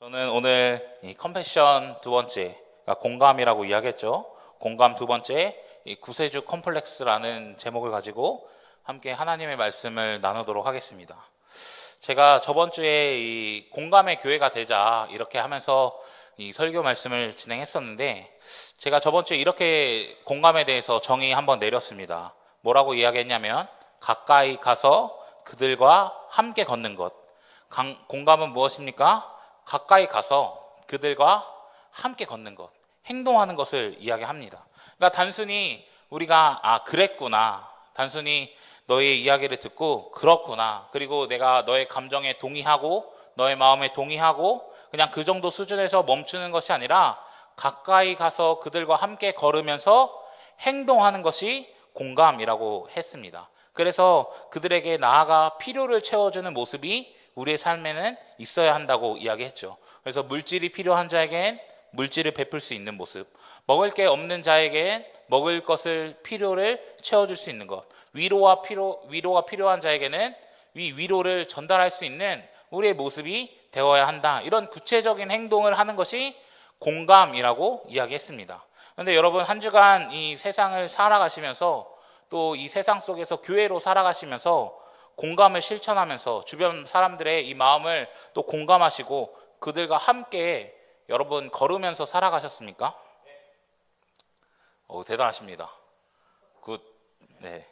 저는 오늘 이 컴패션 두 번째, 그러니까 공감이라고 이야기했죠. 공감 두 번째, 이 구세주 컴플렉스라는 제목을 가지고 함께 하나님의 말씀을 나누도록 하겠습니다. 제가 저번 주에 이 공감의 교회가 되자 이렇게 하면서 이 설교 말씀을 진행했었는데, 제가 저번 주에 이렇게 공감에 대해서 정의 한번 내렸습니다. 뭐라고 이야기했냐면, 가까이 가서 그들과 함께 걷는 것. 공감은 무엇입니까? 가까이 가서 그들과 함께 걷는 것, 행동하는 것을 이야기합니다. 그러니까 단순히 우리가 그랬구나, 단순히 너의 이야기를 듣고 그렇구나, 그리고 내가 너의 감정에 동의하고 너의 마음에 동의하고 그냥 그 정도 수준에서 멈추는 것이 아니라 가까이 가서 그들과 함께 걸으면서 행동하는 것이 공감이라고 했습니다. 그래서 그들에게 나아가 필요를 채워주는 모습이 우리의 삶에는 있어야 한다고 이야기했죠. 그래서 물질이 필요한 자에겐 물질을 베풀 수 있는 모습, 먹을 게 없는 자에겐 먹을 것을 필요를 채워줄 수 있는 것, 위로가 필요한 자에게는 위로를 전달할 수 있는 우리의 모습이 되어야 한다. 이런 구체적인 행동을 하는 것이 공감이라고 이야기했습니다. 그런데 여러분, 한 주간 이 세상을 살아가시면서, 또 이 세상 속에서 교회로 살아가시면서 공감을 실천하면서 주변 사람들의 이 마음을 또 공감하시고 그들과 함께 여러분 걸으면서 살아가셨습니까? 대단하십니다. 굿. 네.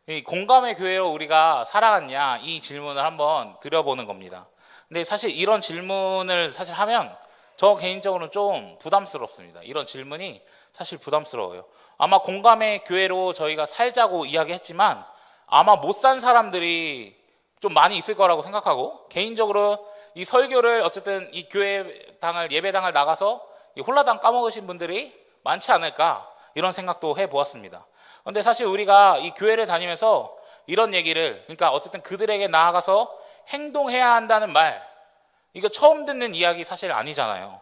이 공감의 교회로 우리가 살아갔냐, 이 질문을 한번 드려보는 겁니다. 근데 사실 이런 질문을 하면 저 개인적으로는 좀 부담스럽습니다. 이런 질문이 사실 부담스러워요. 아마 공감의 교회로 저희가 살자고 이야기했지만 아마 못 산 사람들이 좀 많이 있을 거라고 생각하고, 개인적으로 이 설교를 어쨌든 이 교회당을, 예배당을 나가서 이 홀라당 까먹으신 분들이 많지 않을까, 이런 생각도 해보았습니다. 그런데 사실 우리가 이 교회를 다니면서 이런 얘기를, 그러니까 어쨌든 그들에게 나아가서 행동해야 한다는 말, 이거 처음 듣는 이야기 사실 아니잖아요.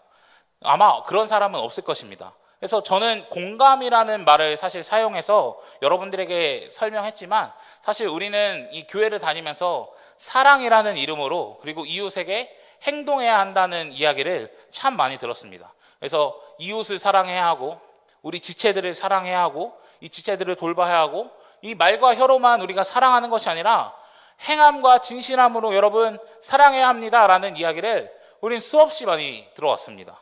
아마 그런 사람은 없을 것입니다. 그래서 저는 공감이라는 말을 사실 사용해서 여러분들에게 설명했지만, 사실 우리는 이 교회를 다니면서 사랑이라는 이름으로, 그리고 이웃에게 행동해야 한다는 이야기를 참 많이 들었습니다. 그래서 이웃을 사랑해야 하고, 우리 지체들을 사랑해야 하고, 이 지체들을 돌봐야 하고, 이 말과 혀로만 우리가 사랑하는 것이 아니라 행함과 진실함으로 여러분 사랑해야 합니다라는 이야기를 우린 수없이 많이 들어왔습니다.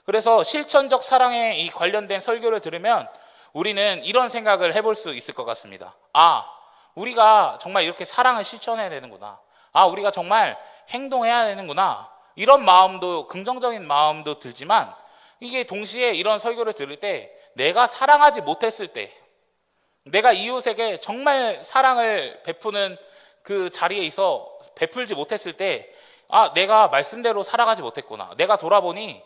그래서 실천적 사랑에 이 관련된 설교를 들으면 우리는 이런 생각을 해볼 수 있을 것 같습니다. 우리가 정말 이렇게 사랑을 실천해야 되는구나. 우리가 정말 행동해야 되는구나. 이런 마음도, 긍정적인 마음도 들지만, 이게 동시에 이런 설교를 들을 때 내가 사랑하지 못했을 때, 내가 이웃에게 정말 사랑을 베푸는 그 자리에 있어 베풀지 못했을 때, 내가 말씀대로 살아가지 못했구나. 내가 돌아보니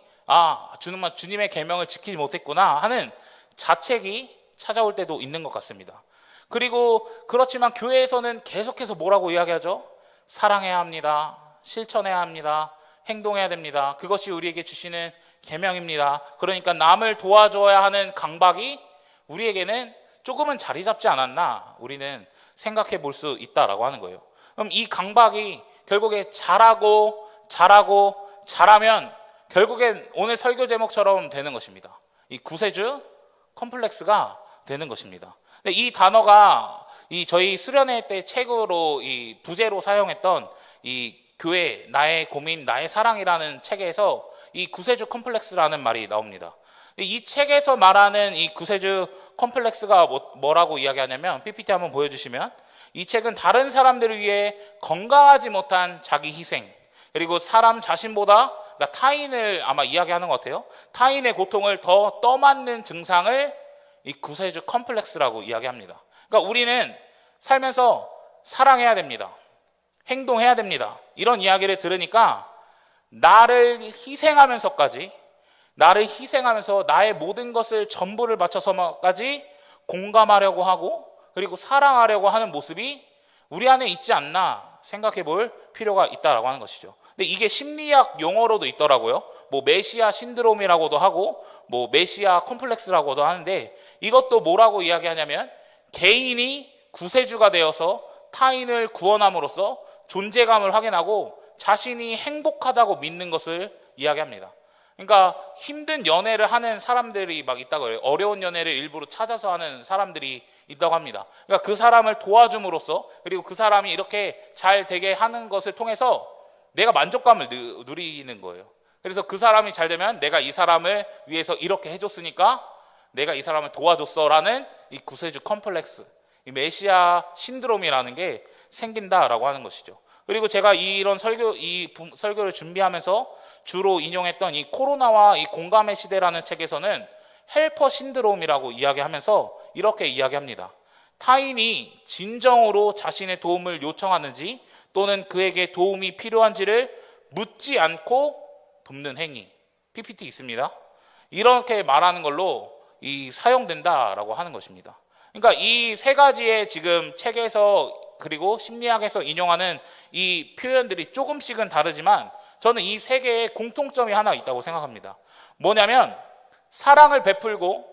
주님의 계명을 지키지 못했구나 하는 자책이 찾아올 때도 있는 것 같습니다. 그리고 그렇지만 교회에서는 계속해서 뭐라고 이야기하죠? 사랑해야 합니다. 실천해야 합니다. 행동해야 됩니다. 그것이 우리에게 주시는 계명입니다. 그러니까 남을 도와줘야 하는 강박이 우리에게는 조금은 자리 잡지 않았나, 우리는 생각해 볼 수 있다라고 하는 거예요. 그럼 이 강박이 결국에 잘하면 결국엔 오늘 설교 제목처럼 되는 것입니다. 이 구세주 컴플렉스가 되는 것입니다. 근데 이 단어가 저희 수련회 때 책으로 이 부제로 사용했던 이 교회 나의 고민 나의 사랑이라는 책에서 이 구세주 컴플렉스라는 말이 나옵니다. 이 책에서 말하는 이 구세주 컴플렉스가 뭐라고 이야기하냐면, PPT 한번 보여주시면, 이 책은 다른 사람들을 위해 건강하지 못한 자기 희생, 그리고 사람 자신보다, 그러니까 타인을 아마 이야기하는 것 같아요. 타인의 고통을 더 떠맡는 증상을 이 구세주 컴플렉스라고 이야기합니다. 그러니까 우리는 살면서 사랑해야 됩니다. 행동해야 됩니다. 이런 이야기를 들으니까 나를 희생하면서 나의 모든 것을 전부를 바쳐서까지 공감하려고 하고, 그리고 사랑하려고 하는 모습이 우리 안에 있지 않나 생각해 볼 필요가 있다라고 하는 것이죠. 근데 이게 심리학 용어로도 있더라고요. 메시아 신드롬이라고도 하고, 메시아 컴플렉스라고도 하는데, 이것도 뭐라고 이야기하냐면, 개인이 구세주가 되어서 타인을 구원함으로써 존재감을 확인하고 자신이 행복하다고 믿는 것을 이야기합니다. 그러니까 힘든 연애를 하는 사람들이 막 있다고 해요. 어려운 연애를 일부러 찾아서 하는 사람들이 있다고 합니다. 그러니까 그 사람을 도와줌으로써, 그리고 그 사람이 이렇게 잘 되게 하는 것을 통해서 내가 만족감을 누리는 거예요. 그래서 그 사람이 잘 되면 내가 이 사람을 위해서 이렇게 해줬으니까 내가 이 사람을 도와줬어라는 이 구세주 컴플렉스, 이 메시아 신드롬이라는 게 생긴다라고 하는 것이죠. 그리고 제가 이 설교를 준비하면서 주로 인용했던 이 코로나와 이 공감의 시대라는 책에서는 헬퍼 신드롬이라고 이야기하면서 이렇게 이야기합니다. 타인이 진정으로 자신의 도움을 요청하는지 또는 그에게 도움이 필요한지를 묻지 않고 돕는 행위. PPT 있습니다. 이렇게 말하는 걸로 사용된다라고 하는 것입니다. 그러니까 이 세 가지의 지금 책에서 그리고 심리학에서 인용하는 이 표현들이 조금씩은 다르지만 저는 이 세 개의 공통점이 하나 있다고 생각합니다. 뭐냐면 사랑을 베풀고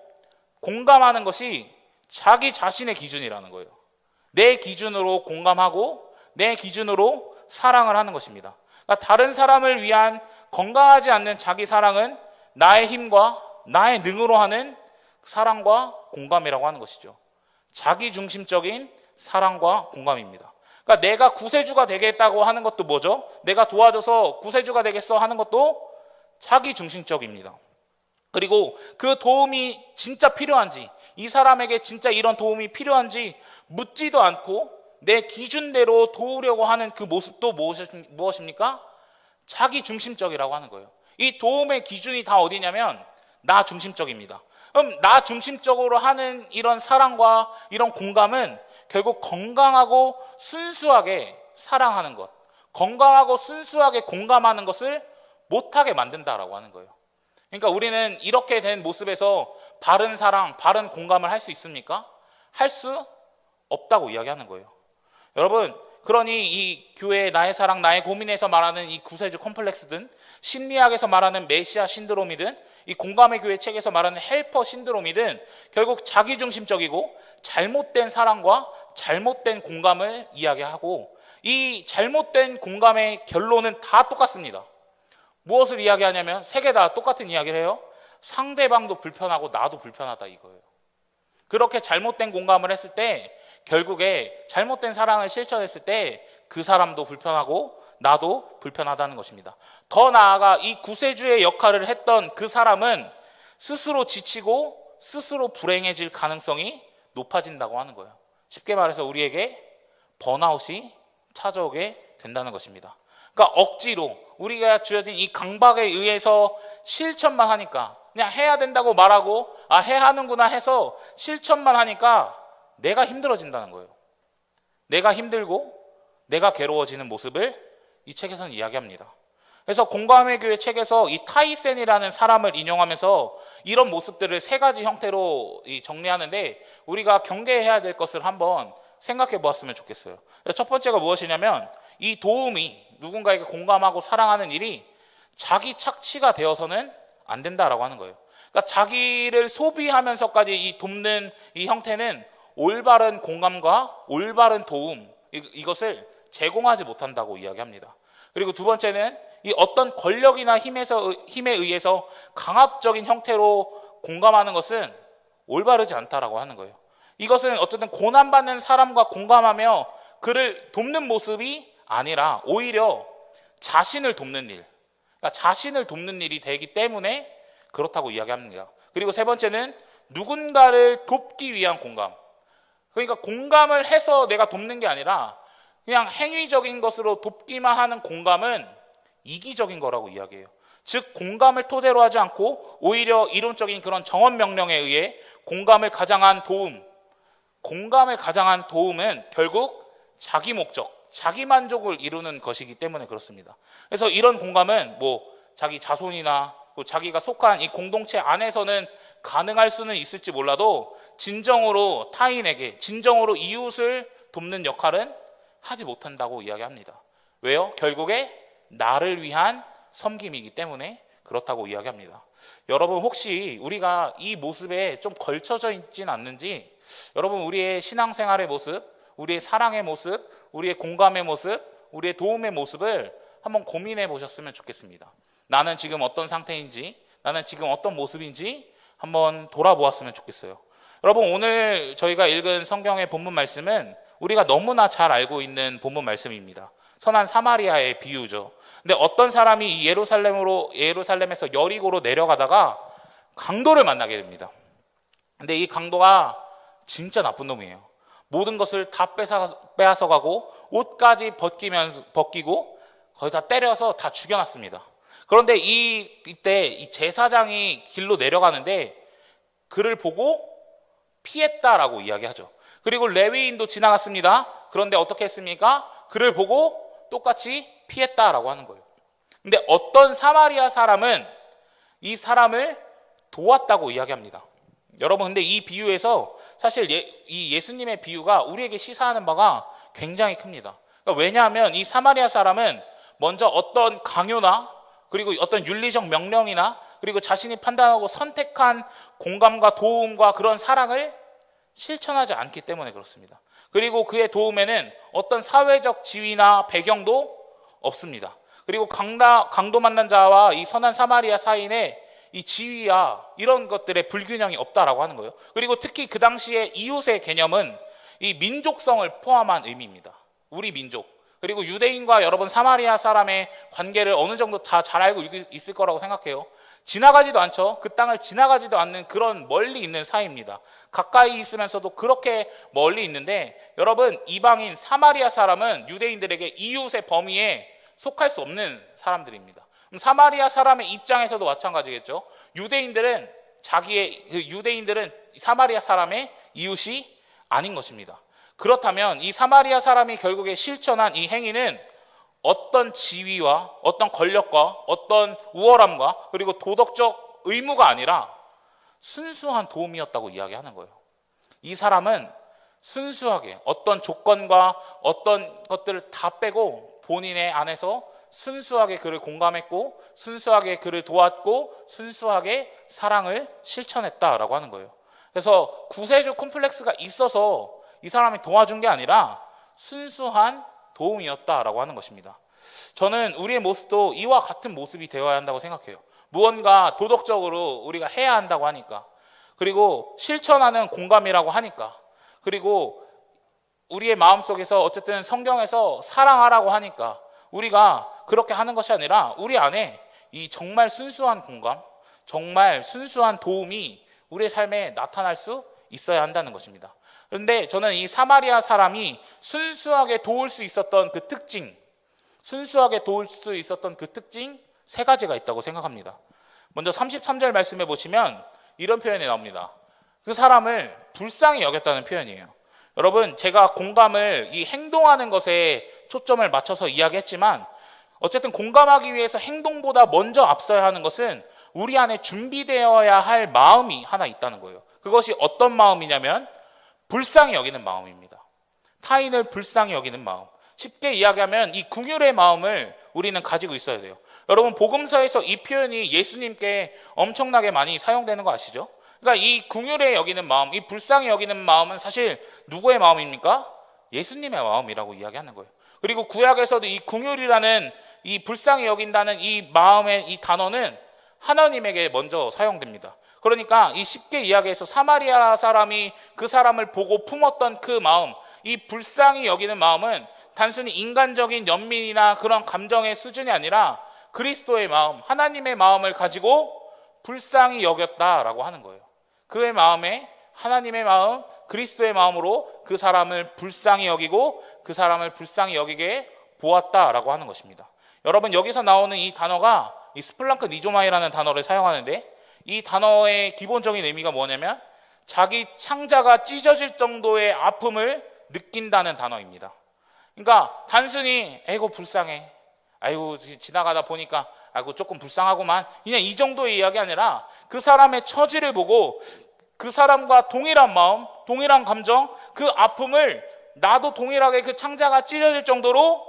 공감하는 것이 자기 자신의 기준이라는 거예요. 내 기준으로 공감하고 내 기준으로 사랑을 하는 것입니다. 그러니까 다른 사람을 위한 건강하지 않는 자기 사랑은 나의 힘과 나의 능으로 하는 사랑과 공감이라고 하는 것이죠. 자기 중심적인 사랑과 공감입니다. 그러니까 내가 구세주가 되겠다고 하는 것도 뭐죠? 내가 도와줘서 구세주가 되겠어 하는 것도 자기 중심적입니다. 그리고 그 도움이 진짜 필요한지, 이 사람에게 진짜 이런 도움이 필요한지 묻지도 않고 내 기준대로 도우려고 하는 그 모습도 무엇입니까? 자기 중심적이라고 하는 거예요. 이 도움의 기준이 다 어디냐면 나 중심적입니다. 그럼 나 중심적으로 하는 이런 사랑과 이런 공감은 결국 건강하고 순수하게 사랑하는 것, 건강하고 순수하게 공감하는 것을 못하게 만든다라고 하는 거예요. 그러니까 우리는 이렇게 된 모습에서 바른 사랑, 바른 공감을 할 수 있습니까? 할 수 없다고 이야기하는 거예요. 여러분, 그러니 이 교회의 나의 사랑, 나의 고민에서 말하는 이 구세주 컴플렉스든 심리학에서 말하는 메시아 신드롬이든 이 공감의 교회 책에서 말하는 헬퍼 신드롬이든 결국 자기중심적이고 잘못된 사랑과 잘못된 공감을 이야기하고 이 잘못된 공감의 결론은 다 똑같습니다. 무엇을 이야기하냐면 세 개 다 똑같은 이야기를 해요. 상대방도 불편하고 나도 불편하다 이거예요. 그렇게 잘못된 공감을 했을 때 결국에 잘못된 사랑을 실천했을 때 그 사람도 불편하고 나도 불편하다는 것입니다. 더 나아가 이 구세주의 역할을 했던 그 사람은 스스로 지치고 스스로 불행해질 가능성이 높아진다고 하는 거예요. 쉽게 말해서 우리에게 번아웃이 찾아오게 된다는 것입니다. 그러니까 억지로 우리가 주어진 이 강박에 의해서 실천만 하니까 그냥 해야 된다고 말하고 해야 하는구나 해서 실천만 하니까 내가 힘들어진다는 거예요. 내가 힘들고 내가 괴로워지는 모습을 이 책에서는 이야기합니다. 그래서 공감의 교회 책에서 이 타이센이라는 사람을 인용하면서 이런 모습들을 세 가지 형태로 정리하는데 우리가 경계해야 될 것을 한번 생각해 보았으면 좋겠어요. 첫 번째가 무엇이냐면 이 도움이 누군가에게 공감하고 사랑하는 일이 자기 착취가 되어서는 안 된다라고 하는 거예요. 그러니까 자기를 소비하면서까지 이 돕는 이 형태는 올바른 공감과 올바른 도움 이것을 제공하지 못한다고 이야기합니다. 그리고 두 번째는 이 어떤 권력이나 힘에 의해서 강압적인 형태로 공감하는 것은 올바르지 않다라고 하는 거예요. 이것은 어쨌든 고난받는 사람과 공감하며 그를 돕는 모습이 아니라 오히려 자신을 돕는 일, 그러니까 자신을 돕는 일이 되기 때문에 그렇다고 이야기합니다. 그리고 세 번째는 누군가를 돕기 위한 공감. 그러니까 공감을 해서 내가 돕는 게 아니라 그냥 행위적인 것으로 돕기만 하는 공감은 이기적인 거라고 이야기해요. 즉 공감을 토대로 하지 않고 오히려 이론적인 그런 정원 명령에 의해 공감을 가장한 도움은 결국 자기 목적, 자기 만족을 이루는 것이기 때문에 그렇습니다. 그래서 이런 공감은 자기 자손이나 자기가 속한 이 공동체 안에서는 가능할 수는 있을지 몰라도 진정으로 타인에게, 진정으로 이웃을 돕는 역할은 하지 못한다고 이야기합니다. 왜요? 결국에 나를 위한 섬김이기 때문에 그렇다고 이야기합니다. 여러분 혹시 우리가 이 모습에 좀 걸쳐져 있진 않는지 여러분 우리의 신앙생활의 모습, 우리의 사랑의 모습, 우리의 공감의 모습, 우리의 도움의 모습을 한번 고민해 보셨으면 좋겠습니다. 나는 지금 어떤 상태인지, 나는 지금 어떤 모습인지 한번 돌아보았으면 좋겠어요. 여러분, 오늘 저희가 읽은 성경의 본문 말씀은 우리가 너무나 잘 알고 있는 본문 말씀입니다. 선한 사마리아의 비유죠. 근데 어떤 사람이 이 예루살렘에서 여리고로 내려가다가 강도를 만나게 됩니다. 근데 이 강도가 진짜 나쁜 놈이에요. 모든 것을 다 빼앗아가고 옷까지 벗기고 거기다 때려서 다 죽여놨습니다. 그런데 이때 이 제사장이 길로 내려가는데 그를 보고 피했다라고 이야기하죠. 그리고 레위인도 지나갔습니다. 그런데 어떻게 했습니까? 그를 보고 똑같이 피했다라고 하는 거예요. 근데 어떤 사마리아 사람은 이 사람을 도왔다고 이야기합니다. 여러분, 근데 이 비유에서 사실 이 예수님의 비유가 우리에게 시사하는 바가 굉장히 큽니다. 그러니까 왜냐하면 이 사마리아 사람은 먼저 어떤 강요나 그리고 어떤 윤리적 명령이나 그리고 자신이 판단하고 선택한 공감과 도움과 그런 사랑을 실천하지 않기 때문에 그렇습니다. 그리고 그의 도움에는 어떤 사회적 지위나 배경도 없습니다. 그리고 강도 만난 자와 이 선한 사마리아 사이에 이 지위와 이런 것들의 불균형이 없다라고 하는 거예요. 그리고 특히 그 당시에 이웃의 개념은 이 민족성을 포함한 의미입니다. 우리 민족. 그리고 유대인과 여러분 사마리아 사람의 관계를 어느 정도 다 잘 알고 있을 거라고 생각해요. 지나가지도 않죠. 그 땅을 지나가지도 않는 그런 멀리 있는 사이입니다. 가까이 있으면서도 그렇게 멀리 있는데 여러분, 이방인 사마리아 사람은 유대인들에게 이웃의 범위에 속할 수 없는 사람들입니다. 사마리아 사람의 입장에서도 마찬가지겠죠. 유대인들은 사마리아 사람의 이웃이 아닌 것입니다. 그렇다면 이 사마리아 사람이 결국에 실천한 이 행위는 어떤 지위와 어떤 권력과 어떤 우월함과 그리고 도덕적 의무가 아니라 순수한 도움이었다고 이야기하는 거예요. 이 사람은 순수하게 어떤 조건과 어떤 것들을 다 빼고 본인의 안에서 순수하게 그를 공감했고 순수하게 그를 도왔고 순수하게 사랑을 실천했다라고 하는 거예요. 그래서 구세주 콤플렉스가 있어서 이 사람이 도와준 게 아니라 순수한 도움이었다라고 하는 것입니다. 저는 우리의 모습도 이와 같은 모습이 되어야 한다고 생각해요. 무언가 도덕적으로 우리가 해야 한다고 하니까, 그리고 실천하는 공감이라고 하니까, 그리고 우리의 마음속에서 어쨌든 성경에서 사랑하라고 하니까 우리가 그렇게 하는 것이 아니라 우리 안에 이 정말 순수한 공감, 정말 순수한 도움이 우리의 삶에 나타날 수 있어야 한다는 것입니다. 그런데 저는 이 사마리아 사람이 순수하게 도울 수 있었던 그 특징, 세 가지가 있다고 생각합니다. 먼저 33절 말씀해 보시면 이런 표현이 나옵니다. 그 사람을 불쌍히 여겼다는 표현이에요. 여러분, 제가 공감을 이 행동하는 것에 초점을 맞춰서 이야기했지만 어쨌든 공감하기 위해서 행동보다 먼저 앞서야 하는 것은 우리 안에 준비되어야 할 마음이 하나 있다는 거예요. 그것이 어떤 마음이냐면 불쌍히 여기는 마음입니다. 타인을 불쌍히 여기는 마음. 쉽게 이야기하면 이 긍휼의 마음을 우리는 가지고 있어야 돼요. 여러분, 복음서에서 이 표현이 예수님께 엄청나게 많이 사용되는 거 아시죠? 그러니까 이 긍휼에 여기는 마음, 이 불쌍히 여기는 마음은 사실 누구의 마음입니까? 예수님의 마음이라고 이야기하는 거예요. 그리고 구약에서도 이 긍휼이라는 이 불쌍히 여긴다는 이 마음의 이 단어는 하나님에게 먼저 사용됩니다. 그러니까 이 쉽게 이야기해서 사마리아 사람이 그 사람을 보고 품었던 그 마음, 이 불쌍히 여기는 마음은 단순히 인간적인 연민이나 그런 감정의 수준이 아니라 그리스도의 마음, 하나님의 마음을 가지고 불쌍히 여겼다라고 하는 거예요. 그의 마음에 하나님의 마음, 그리스도의 마음으로 그 사람을 불쌍히 여기고 그 사람을 불쌍히 여기게 보았다라고 하는 것입니다. 여러분, 여기서 나오는 이 단어가 이 스플랑크 니조마이라는 단어를 사용하는데 이 단어의 기본적인 의미가 뭐냐면 자기 창자가 찢어질 정도의 아픔을 느낀다는 단어입니다. 그러니까 단순히 아이고 불쌍해, 아이고 지나가다 보니까 아이고 조금 불쌍하구만, 그냥 이 정도의 이야기 아니라 그 사람의 처지를 보고 그 사람과 동일한 마음, 동일한 감정, 그 아픔을 나도 동일하게 그 창자가 찢어질 정도로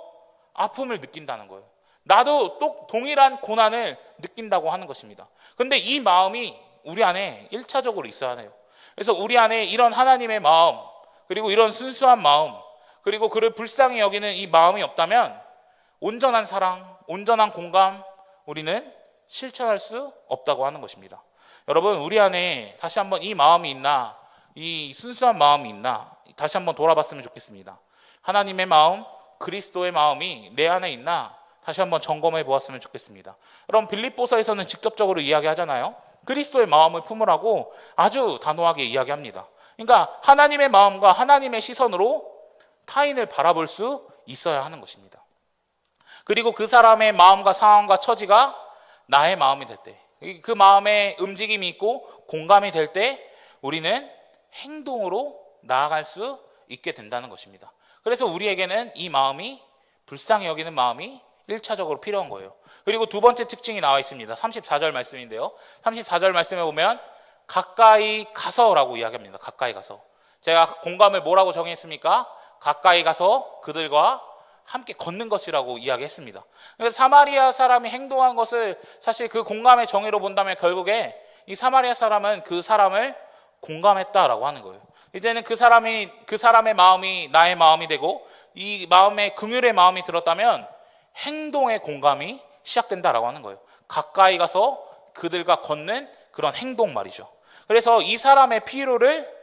아픔을 느낀다는 거예요. 나도 또 동일한 고난을 느낀다고 하는 것입니다. 그런데 이 마음이 우리 안에 1차적으로 있어야 해요. 그래서 우리 안에 이런 하나님의 마음, 그리고 이런 순수한 마음, 그리고 그를 불쌍히 여기는 이 마음이 없다면 온전한 사랑, 온전한 공감 우리는 실천할 수 없다고 하는 것입니다. 여러분, 우리 안에 다시 한번 이 마음이 있나, 이 순수한 마음이 있나 다시 한번 돌아봤으면 좋겠습니다. 하나님의 마음, 그리스도의 마음이 내 안에 있나 다시 한번 점검해 보았으면 좋겠습니다. 여러분, 빌립보서에서는 직접적으로 이야기하잖아요. 그리스도의 마음을 품으라고 아주 단호하게 이야기합니다. 그러니까 하나님의 마음과 하나님의 시선으로 타인을 바라볼 수 있어야 하는 것입니다. 그리고 그 사람의 마음과 상황과 처지가 나의 마음이 될 때, 그 마음에 움직임이 있고 공감이 될 때 우리는 행동으로 나아갈 수 있게 된다는 것입니다. 그래서 우리에게는 이 마음이, 불쌍히 여기는 마음이 1차적으로 필요한 거예요. 그리고 두 번째 특징이 나와 있습니다. 34절 말씀인데요. 34절 말씀에 보면 가까이 가서라고 이야기합니다. 가까이 가서. 제가 공감을 뭐라고 정의했습니까? 가까이 가서 그들과 함께 걷는 것이라고 이야기했습니다. 그래서 사마리아 사람이 행동한 것을 사실 그 공감의 정의로 본다면 결국에 이 사마리아 사람은 그 사람을 공감했다라고 하는 거예요. 이제는 그 사람의 마음이 나의 마음이 되고 이 마음에 긍휼의 마음이 들었다면 행동의 공감이 시작된다라고 하는 거예요. 가까이 가서 그들과 걷는 그런 행동 말이죠. 그래서 이 사람의 필요를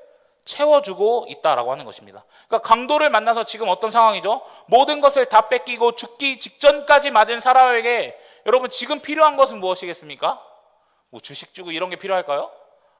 채워주고 있다라고 하는 것입니다. 그러니까 강도를 만나서 지금 어떤 상황이죠? 모든 것을 다 뺏기고 죽기 직전까지 맞은 사람에게 여러분 지금 필요한 것은 무엇이겠습니까? 뭐 주식 주고 이런 게 필요할까요?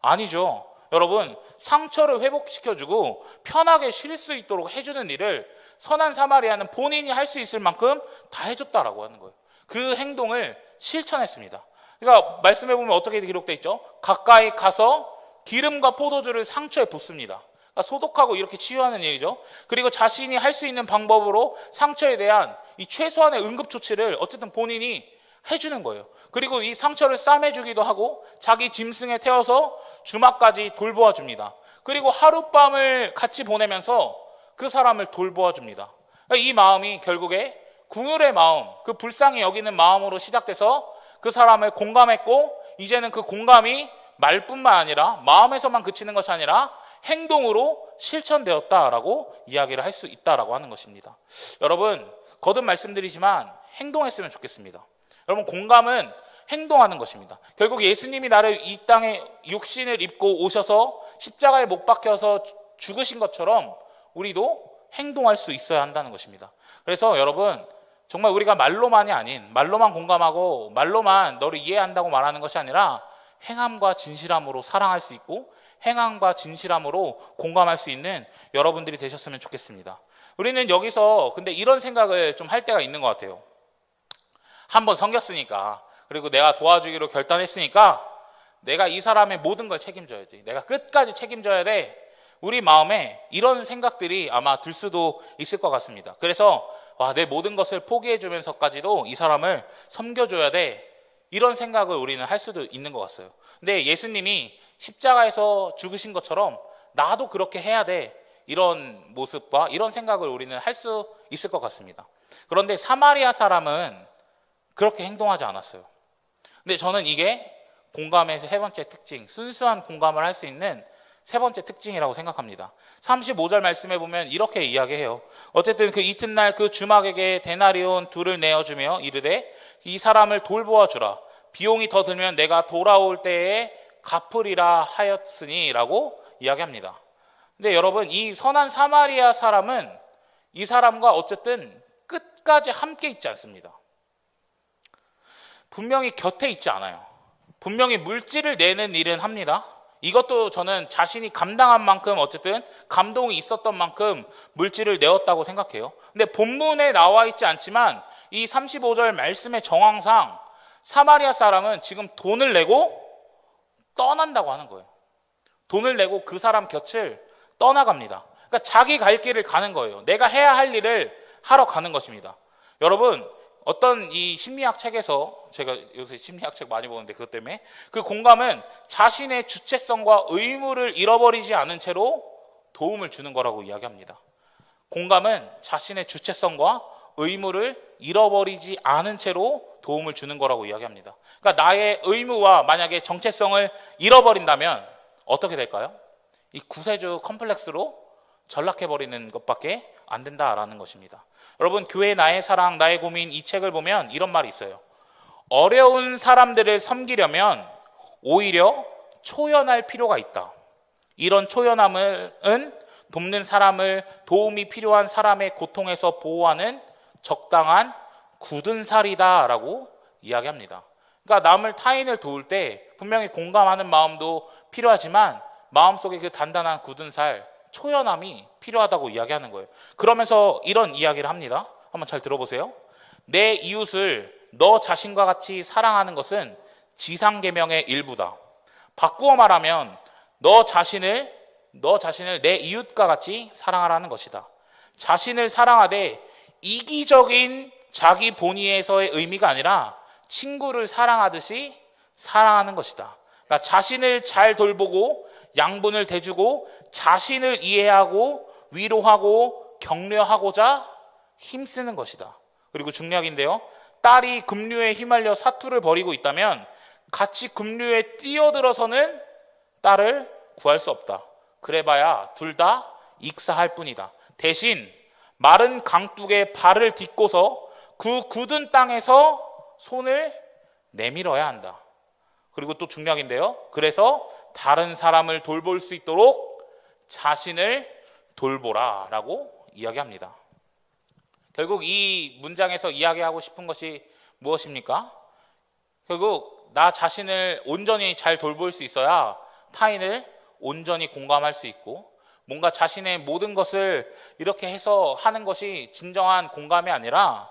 아니죠. 여러분, 상처를 회복시켜주고 편하게 쉴 수 있도록 해주는 일을 선한 사마리아는 본인이 할 수 있을 만큼 다 해줬다라고 하는 거예요. 그 행동을 실천했습니다. 그러니까 말씀해 보면 어떻게 기록되어 있죠? 가까이 가서 기름과 포도주를 상처에 붓습니다. 그러니까 소독하고 이렇게 치유하는 일이죠. 그리고 자신이 할 수 있는 방법으로 상처에 대한 이 최소한의 응급조치를 어쨌든 본인이 해주는 거예요. 그리고 이 상처를 싸매주기도 하고 자기 짐승에 태워서 주막까지 돌보아 줍니다. 그리고 하룻밤을 같이 보내면서 그 사람을 돌보아 줍니다. 이 마음이 결국에 긍휼의 마음, 그 불쌍히 여기는 마음으로 시작돼서 그 사람을 공감했고 이제는 그 공감이 말뿐만 아니라 마음에서만 그치는 것이 아니라 행동으로 실천되었다라고 이야기를 할 수 있다라고 하는 것입니다. 여러분, 거듭 말씀드리지만 행동했으면 좋겠습니다. 여러분, 공감은 행동하는 것입니다. 결국 예수님이 나를 이 땅에 육신을 입고 오셔서 십자가에 못 박혀서 죽으신 것처럼 우리도 행동할 수 있어야 한다는 것입니다. 그래서 여러분, 정말 우리가 말로만이 아닌, 말로만 공감하고 말로만 너를 이해한다고 말하는 것이 아니라 행함과 진실함으로 사랑할 수 있고 행함과 진실함으로 공감할 수 있는 여러분들이 되셨으면 좋겠습니다. 우리는 여기서 근데 이런 생각을 좀 할 때가 있는 것 같아요. 한번 섬겼으니까, 그리고 내가 도와주기로 결단했으니까 내가 이 사람의 모든 걸 책임져야지, 내가 끝까지 책임져야 돼, 우리 마음에 이런 생각들이 아마 들 수도 있을 것 같습니다. 그래서 내 모든 것을 포기해주면서까지도 이 사람을 섬겨줘야 돼, 이런 생각을 우리는 할 수도 있는 것 같아요. 근데 예수님이 십자가에서 죽으신 것처럼 나도 그렇게 해야 돼, 이런 모습과 이런 생각을 우리는 할 수 있을 것 같습니다. 그런데 사마리아 사람은 그렇게 행동하지 않았어요. 근데 저는 이게 공감의 세 번째 특징, 순수한 공감을 할 수 있는 세 번째 특징이라고 생각합니다. 35절 말씀에 보면 이렇게 이야기해요. 어쨌든 그 이튿날 그 주막에게 데나리온 2를 내어주며 이르되 이 사람을 돌보아 주라. 비용이 더 들면 내가 돌아올 때에 갚으리라 하였으니 라고 이야기합니다. 근데 여러분, 이 선한 사마리아 사람은 이 사람과 어쨌든 끝까지 함께 있지 않습니다. 분명히 곁에 있지 않아요. 분명히 물질을 내는 일은 합니다. 이것도 저는 자신이 감당한 만큼 어쨌든 감동이 있었던 만큼 물질을 내었다고 생각해요. 근데 본문에 나와 있지 않지만 이 35절 말씀의 정황상 사마리아 사람은 지금 돈을 내고 떠난다고 하는 거예요. 돈을 내고 그 사람 곁을 떠나갑니다. 그러니까 자기 갈 길을 가는 거예요. 내가 해야 할 일을 하러 가는 것입니다. 여러분, 어떤 이 심리학 책에서, 제가 요새 심리학 책 많이 보는데 그것 때문에, 그 공감은 자신의 주체성과 의무를 잃어버리지 않은 채로 도움을 주는 거라고 이야기합니다. 공감은 자신의 주체성과 의무를 잃어버리지 않은 채로 도움을 주는 거라고 이야기합니다. 그러니까 나의 의무와 만약에 정체성을 잃어버린다면 어떻게 될까요? 이 구세주 컴플렉스로 전락해버리는 것밖에 안 된다라는 것입니다. 여러분, 교회 나의 사랑 나의 고민 이 책을 보면 이런 말이 있어요. 어려운 사람들을 섬기려면 오히려 초연할 필요가 있다. 이런 초연함은 돕는 사람을, 도움이 필요한 사람의 고통에서 보호하는 적당한 굳은 살이다라고 이야기합니다. 그러니까 남을, 타인을 도울 때 분명히 공감하는 마음도 필요하지만 마음속에 그 단단한 굳은 살, 초연함이 필요하다고 이야기하는 거예요. 그러면서 이런 이야기를 합니다. 한번 잘 들어보세요. 내 이웃을 너 자신과 같이 사랑하는 것은 지상계명의 일부다. 바꾸어 말하면 너 자신을 내 이웃과 같이 사랑하라는 것이다. 자신을 사랑하되 이기적인 자기 본위에서의 의미가 아니라 친구를 사랑하듯이 사랑하는 것이다. 그러니까 자신을 잘 돌보고 양분을 대주고 자신을 이해하고 위로하고 격려하고자 힘쓰는 것이다. 그리고 중략인데요. 딸이 급류에 휘말려 사투를 벌이고 있다면 같이 급류에 뛰어들어서는 딸을 구할 수 없다. 그래봐야 둘 다 익사할 뿐이다. 대신 마른 강둑에 발을 딛고서 그 굳은 땅에서 손을 내밀어야 한다. 그리고 또 중략인데요. 그래서 다른 사람을 돌볼 수 있도록 자신을 돌보라 라고 이야기합니다. 결국 이 문장에서 이야기하고 싶은 것이 무엇입니까? 결국 나 자신을 온전히 잘 돌볼 수 있어야 타인을 온전히 공감할 수 있고, 뭔가 자신의 모든 것을 이렇게 해서 하는 것이 진정한 공감이 아니라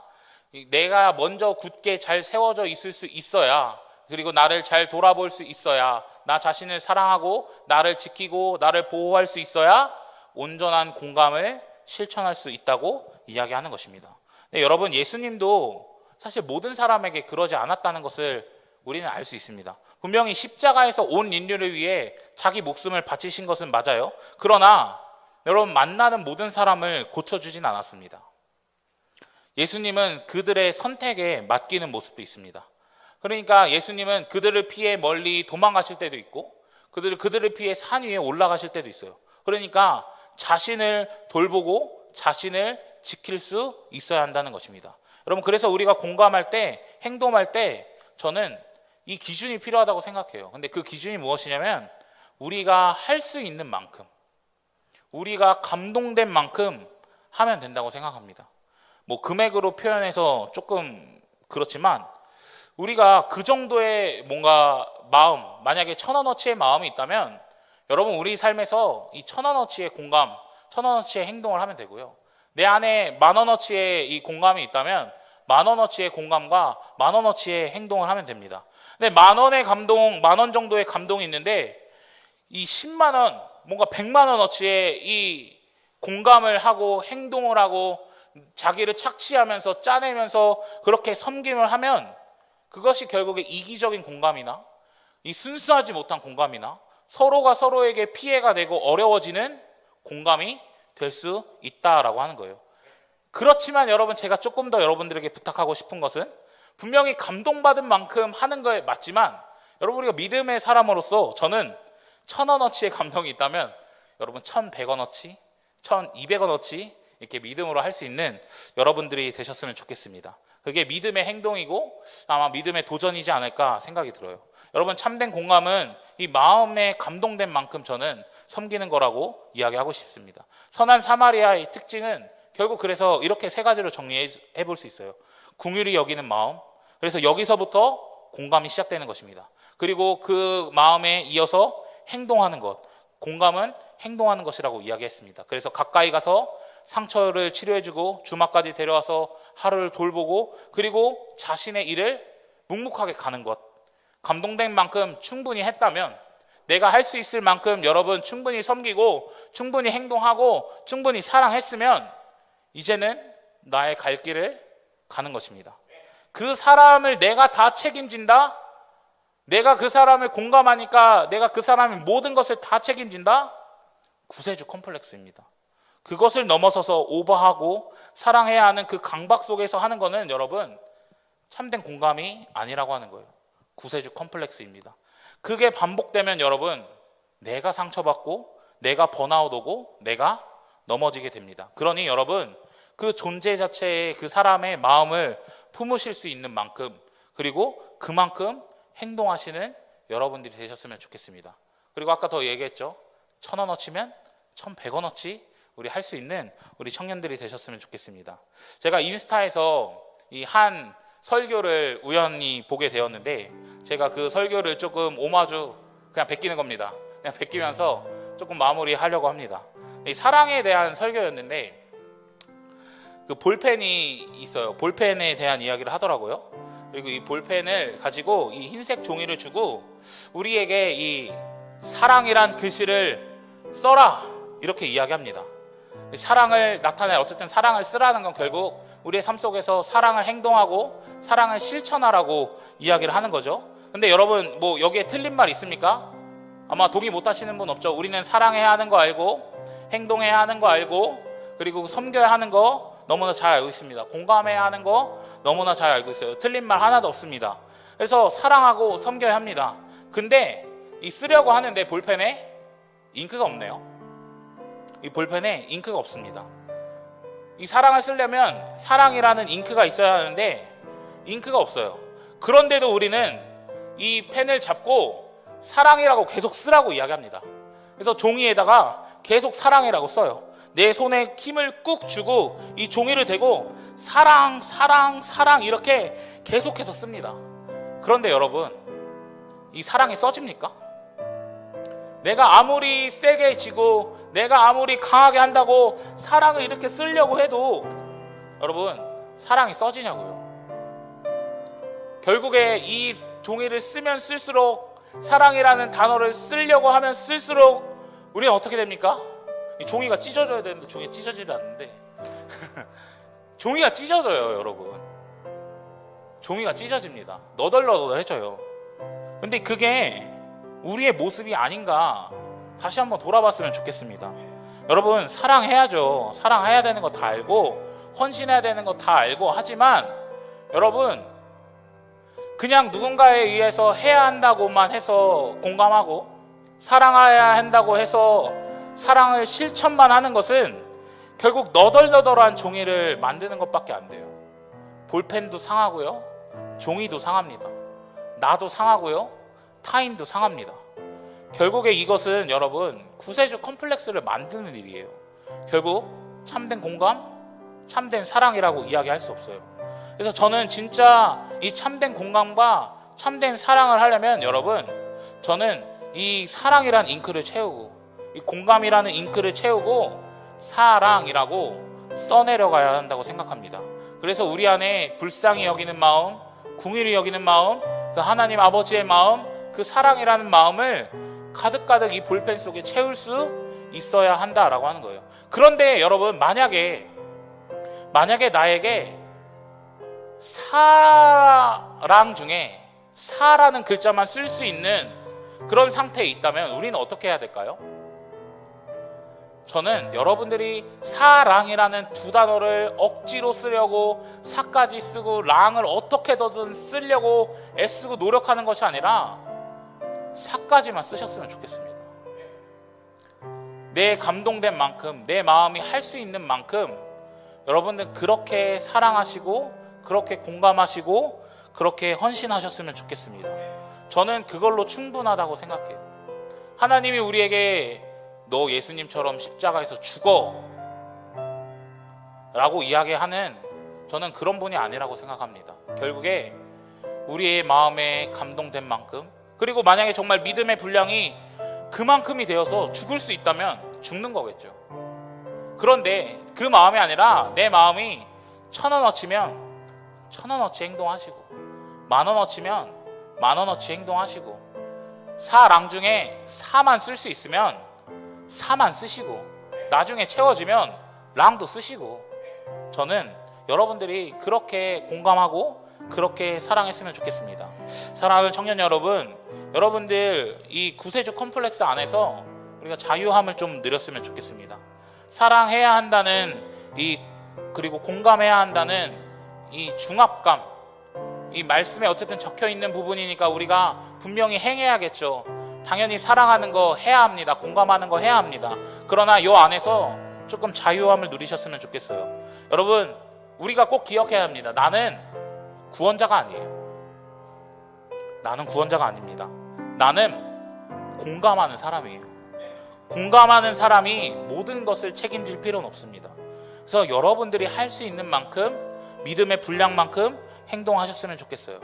내가 먼저 굳게 잘 세워져 있을 수 있어야, 그리고 나를 잘 돌아볼 수 있어야, 나 자신을 사랑하고 나를 지키고 나를 보호할 수 있어야 온전한 공감을 실천할 수 있다고 이야기하는 것입니다. 근데 여러분, 예수님도 사실 모든 사람에게 그러지 않았다는 것을 우리는 알 수 있습니다. 분명히 십자가에서 온 인류를 위해 자기 목숨을 바치신 것은 맞아요. 그러나 여러분, 만나는 모든 사람을 고쳐주진 않았습니다. 예수님은 그들의 선택에 맡기는 모습도 있습니다. 그러니까 예수님은 그들을 피해 멀리 도망가실 때도 있고 그들을 피해 산 위에 올라가실 때도 있어요. 그러니까 자신을 돌보고 자신을 지킬 수 있어야 한다는 것입니다. 여러분, 그래서 우리가 공감할 때, 행동할 때 저는 이 기준이 필요하다고 생각해요. 근데 그 기준이 무엇이냐면 우리가 할 수 있는 만큼, 우리가 감동된 만큼 하면 된다고 생각합니다. 뭐 금액으로 표현해서 조금 그렇지만 우리가 그 정도의 뭔가 마음, 만약에 1,000원어치의 마음이 있다면 여러분, 우리 삶에서 이 1,000원어치의 공감, 1,000원어치의 행동을 하면 되고요. 내 안에 10,000원어치의 이 공감이 있다면 10,000원어치의 공감과 10,000원어치의 행동을 하면 됩니다. 근데 10,000원의 감동, 10,000원 정도의 감동이 있는데 이 10만 원, 뭔가 100만 원어치의 이 공감을 하고 행동을 하고 자기를 착취하면서 짜내면서 그렇게 섬김을 하면 그것이 결국에 이기적인 공감이나 이 순수하지 못한 공감이나 서로가 서로에게 피해가 되고 어려워지는 공감이 될 수 있다라고 하는 거예요. 그렇지만 여러분, 제가 조금 더 여러분들에게 부탁하고 싶은 것은 분명히 감동받은 만큼 하는 거에 맞지만 여러분, 우리가 믿음의 사람으로서 저는 1,000원어치의 감동이 있다면 여러분 1,100원어치, 1,200원어치 이렇게 믿음으로 할 수 있는 여러분들이 되셨으면 좋겠습니다. 그게 믿음의 행동이고 아마 믿음의 도전이지 않을까 생각이 들어요. 여러분, 참된 공감은 이 마음에 감동된 만큼 저는 섬기는 거라고 이야기하고 싶습니다. 선한 사마리아의 특징은 결국 그래서 이렇게 세 가지로 정리해 볼 수 있어요. 긍휼히 여기는 마음, 그래서 여기서부터 공감이 시작되는 것입니다. 그리고 그 마음에 이어서 행동하는 것, 공감은 행동하는 것이라고 이야기했습니다. 그래서 가까이 가서 상처를 치료해주고 주막까지 데려와서 하루를 돌보고 그리고 자신의 일을 묵묵하게 가는 것, 감동된 만큼 충분히 했다면, 내가 할 수 있을 만큼 여러분 충분히 섬기고 충분히 행동하고 충분히 사랑했으면 이제는 나의 갈 길을 가는 것입니다. 그 사람을 내가 다 책임진다? 내가 그 사람을 공감하니까 내가 그 사람의 모든 것을 다 책임진다? 구세주 컴플렉스입니다. 그것을 넘어서서 오버하고 사랑해야 하는 그 강박 속에서 하는 거는 여러분 참된 공감이 아니라고 하는 거예요. 구세주 컴플렉스입니다. 그게 반복되면 여러분 내가 상처받고 내가 번아웃 오고 내가 넘어지게 됩니다. 그러니 여러분, 그 존재 자체의 그 사람의 마음을 품으실 수 있는 만큼, 그리고 그만큼 행동하시는 여러분들이 되셨으면 좋겠습니다. 그리고 아까 더 얘기했죠. 1,000원어치면 1,100원어치 우리 할 수 있는 우리 청년들이 되셨으면 좋겠습니다. 제가 인스타에서 이 한 설교를 우연히 보게 되었는데, 제가 그 설교를 조금 오마주 그냥 베끼는 겁니다. 그냥 베끼면서 조금 마무리하려고 합니다. 이 사랑에 대한 설교였는데, 그 볼펜이 있어요. 볼펜에 대한 이야기를 하더라고요. 그리고 이 볼펜을 가지고 이 흰색 종이를 주고 우리에게 이 사랑이란 글씨를 써라, 이렇게 이야기합니다. 사랑을 나타낼, 어쨌든 사랑을 쓰라는 건 결국 우리의 삶 속에서 사랑을 행동하고 사랑을 실천하라고 이야기를 하는 거죠. 근데 여러분, 뭐 여기에 틀린 말 있습니까? 아마 동의 못 하시는 분 없죠. 우리는 사랑해야 하는 거 알고, 행동해야 하는 거 알고, 그리고 섬겨야 하는 거 너무나 잘 알고 있습니다. 공감해야 하는 거 너무나 잘 알고 있어요. 틀린 말 하나도 없습니다. 그래서 사랑하고 섬겨야 합니다. 근데 이 쓰려고 하는데 볼펜에 잉크가 없네요. 이 볼펜에 잉크가 없습니다. 이 사랑을 쓰려면 사랑이라는 잉크가 있어야 하는데 잉크가 없어요. 그런데도 우리는 이 펜을 잡고 사랑이라고 계속 쓰라고 이야기합니다. 그래서 종이에다가 계속 사랑이라고 써요. 내 손에 힘을 꾹 주고 이 종이를 대고 사랑, 사랑, 사랑 이렇게 계속해서 씁니다. 그런데 여러분, 이 사랑이 써집니까? 내가 아무리 세게 지고 내가 아무리 강하게 한다고 사랑을 이렇게 쓰려고 해도 여러분, 사랑이 써지냐고요. 결국에 이 종이를 쓰면 쓸수록, 사랑이라는 단어를 쓰려고 하면 쓸수록 우리는 어떻게 됩니까? 이 종이가 찢어져야 되는데 종이가 찢어지지 않는데 종이가 찢어져요. 여러분, 종이가 찢어집니다. 너덜너덜해져요. 근데 그게 우리의 모습이 아닌가 다시 한번 돌아봤으면 좋겠습니다. 여러분, 사랑해야죠. 사랑해야 되는 거 다 알고, 헌신해야 되는 거 다 알고, 하지만 여러분, 그냥 누군가에 의해서 해야 한다고만 해서 공감하고, 사랑해야 한다고 해서 사랑을 실천만 하는 것은 결국 너덜너덜한 종이를 만드는 것밖에 안 돼요. 볼펜도 상하고요, 종이도 상합니다. 나도 상하고요, 타인도 상합니다. 결국에 이것은 여러분, 구세주 컴플렉스를 만드는 일이에요. 결국 참된 공감, 참된 사랑이라고 이야기할 수 없어요. 그래서 저는 진짜 이 참된 공감과 참된 사랑을 하려면 여러분, 저는 이 사랑이란 잉크를 채우고, 이 공감이라는 잉크를 채우고 사랑이라고 써내려가야 한다고 생각합니다. 그래서 우리 안에 불쌍히 여기는 마음, 궁일이 여기는 마음, 그 하나님 아버지의 마음, 그 사랑이라는 마음을 가득가득 이 볼펜 속에 채울 수 있어야 한다라고 하는 거예요. 그런데 여러분, 만약에 나에게 사랑 중에 사라는 글자만 쓸 수 있는 그런 상태에 있다면 우리는 어떻게 해야 될까요? 저는 여러분들이 사랑이라는 두 단어를 억지로 쓰려고 사까지 쓰고 랑을 어떻게든 쓰려고 애쓰고 노력하는 것이 아니라 사까지만 쓰셨으면 좋겠습니다. 내 감동된 만큼, 내 마음이 할 수 있는 만큼 여러분들 그렇게 사랑하시고, 그렇게 공감하시고, 그렇게 헌신하셨으면 좋겠습니다. 저는 그걸로 충분하다고 생각해요. 하나님이 우리에게 너 예수님처럼 십자가에서 죽어 라고 이야기하는, 저는 그런 분이 아니라고 생각합니다. 결국에 우리의 마음에 감동된 만큼, 그리고 만약에 정말 믿음의 분량이 그만큼이 되어서 죽을 수 있다면 죽는 거겠죠. 그런데 그 마음이 아니라 내 마음이 1,000원어치면 1,000원어치 행동하시고, 10,000원어치면 10,000원어치 행동하시고, 사랑 중에 4만 쓸 수 있으면 4만 쓰시고, 나중에 채워지면 랑도 쓰시고, 저는 여러분들이 그렇게 공감하고 그렇게 사랑했으면 좋겠습니다. 사랑하는 청년 여러분, 여러분들 이 구세주 컴플렉스 안에서 우리가 자유함을 좀 누렸으면 좋겠습니다. 사랑해야 한다는 그리고 공감해야 한다는 이 중압감, 이 말씀에 어쨌든 적혀 있는 부분이니까 우리가 분명히 행해야겠죠. 당연히 사랑하는 거 해야 합니다. 공감하는 거 해야 합니다. 그러나 이 안에서 조금 자유함을 누리셨으면 좋겠어요. 여러분, 우리가 꼭 기억해야 합니다. 나는 구원자가 아니에요. 나는 구원자가 아닙니다. 나는 공감하는 사람이에요. 공감하는 사람이 모든 것을 책임질 필요는 없습니다. 그래서 여러분들이 할 수 있는 만큼, 믿음의 분량만큼 행동하셨으면 좋겠어요.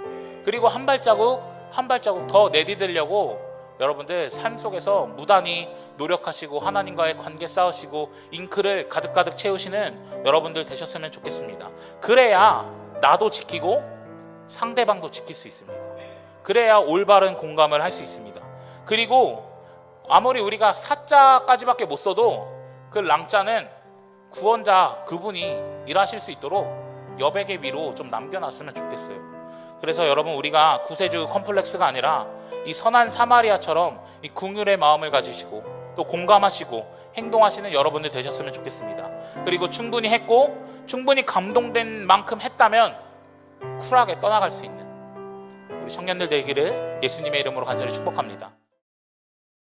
그리고 한 발자국 한 발자국 더 내디디려고 여러분들 삶 속에서 무단히 노력하시고 하나님과의 관계 쌓으시고 잉크를 가득가득 채우시는 여러분들 되셨으면 좋겠습니다. 그래야 나도 지키고 상대방도 지킬 수 있습니다. 그래야 올바른 공감을 할 수 있습니다. 그리고 아무리 우리가 사자까지밖에 못 써도 그 랑자는 구원자 그분이 일하실 수 있도록 여백의 위로 좀 남겨놨으면 좋겠어요. 그래서 여러분, 우리가 구세주 컴플렉스가 아니라 이 선한 사마리아처럼 이 긍휼의 마음을 가지시고 또 공감하시고 행동하시는 여러분들 되셨으면 좋겠습니다. 그리고 충분히 했고 충분히 감동된 만큼 했다면 쿨하게 떠나갈 수 있는 우리 청년들 되기를 예수님의 이름으로 간절히 축복합니다.